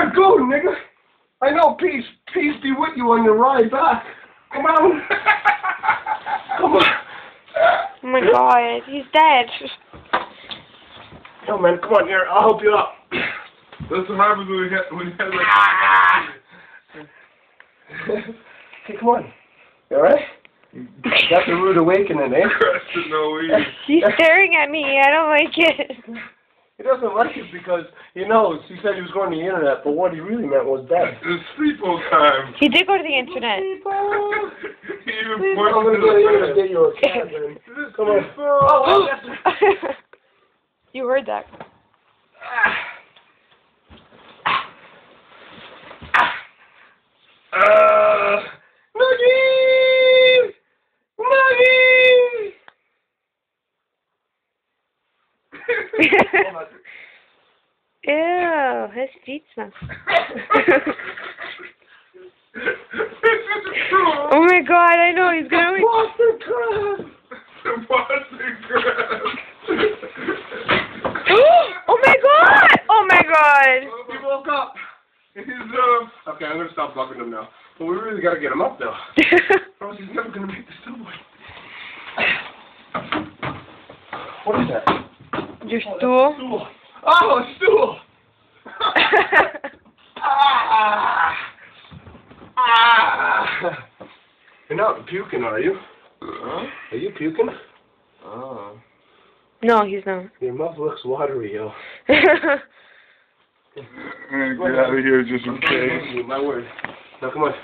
on, go, nigga. I know, peace be with you on your ride back. Come on. Come on. Oh my god, he's dead. Yo, man, come on here. I'll help you up. That's what happens when you have like... Okay, come on. You alright? That's a rude awakening, eh? No, He's staring at me. I don't like it. He doesn't like it because he knows. He said he was going to the internet, but what he really meant was dead. It's sleepo time. He did go to the internet. He even I'm pointed going to to get you a cat, man. Come on. Oh, yes. You heard that. Nuggies! Nuggies! Ew, his feet smell. Oh my god, I know, he's gonna... Boston crab! Boston crab! Oh my god! Oh my god! He woke up. He's, Okay, I'm gonna stop bugging him now. But we really gotta get him up now. Or else he's never gonna make the subway. What is that? Your stool? Stool. Oh, a stool! You're not puking, are you? huh? Are you puking? Oh. No, he's not. Your mouth looks watery, yo. I'm gonna get out of here just in case. My word. Now, come on.